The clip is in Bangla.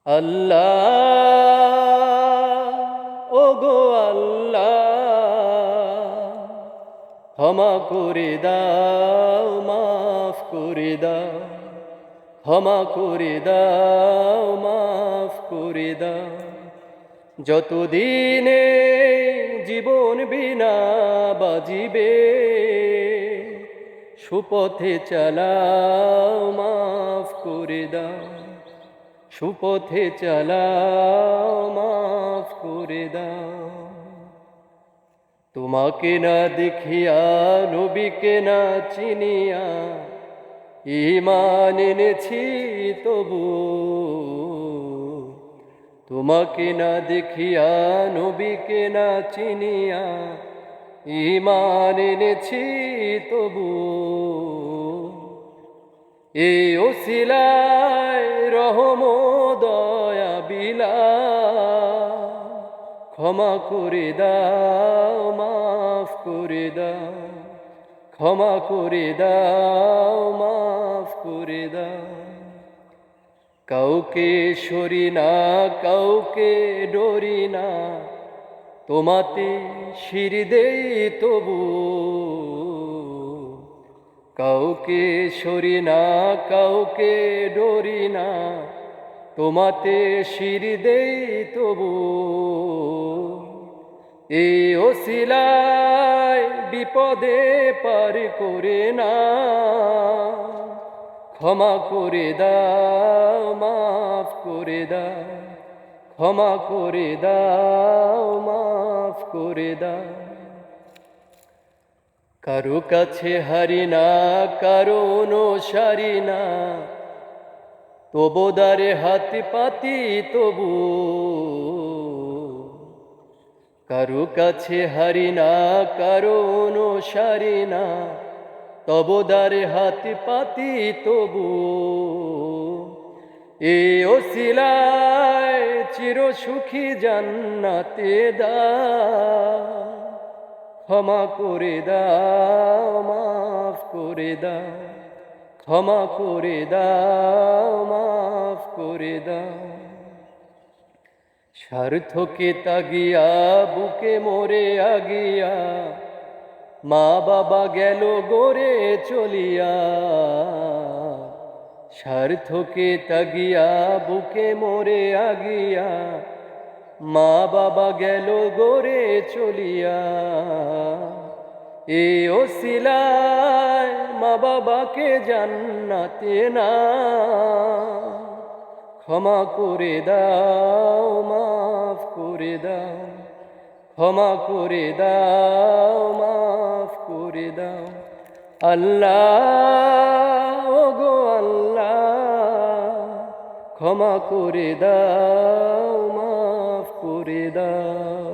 আল্লাহ ওগো আল্লাহ, ক্ষমা করে দাও, মাফ করে দাও, ক্ষমা করে দাও, মাফ করে দাও। যতদিনে জীবন বিনা বাজিবে, সুপথে চালাও, মাফ করে দাও, সুপথে চালাও, মাফ করে দাও। তোমাকে না দেখিয়া, নবীকে না চিনিয়া, ঈমান এনেছি তবু। তোমাকে না দেখিয়া, নবীকে না চিনিয়া, ঈমান এনেছি তবু। এই ওসিলায় রহম দয়া বিলা, ক্ষমা করে দাও, মাফ করে দাও, ক্ষমা করে দাও, মাফ করে দাও। কাউকে সরি না, কাউকে ডরি না, তোমাতে শির দেই তবু। কাউকে সরি না, কাউকে ডরি না, তোমাতে শির দেই তবু। এই ওসিলায় বিপদে পার করে না, ক্ষমা করে দাও, মাফ করে দাও, ক্ষমা করে দাও, মাফ করে দাও। কারো কাছে হারি না, কারো অনুসারি না, তবু দ্বারে হাত পাতি তবু। কারো কাছে হারি না, কারো অনুসারি না, তবু দ্বারে হাত পাতি তবু। এই ওসিলায় চির সুখী জান্নাতে দাও, ক্ষমা করে দাও, মাফ করে দাও, ক্ষমা করে দাও, মাফ করে দাও। স্বার্থকে তাগিয়া বুকে মোরে আগিয়া, মা বাবা গেল গড়ে চলিয়া। স্বার্থকে তাগিয়া বুকে মোরে আগিয়া, মা বাবা গেল গড়ে চলিয়া। এ ওসিলায় মা বাবাকে জান্নাতে না, ক্ষমা করে দাও, মাফ করে দাও, ক্ষমা করে দাও, মাফ করে দাও। আল্লাহ ওগো আল্লাহ, ক্ষমা করে দাও, মাফ করে দাও।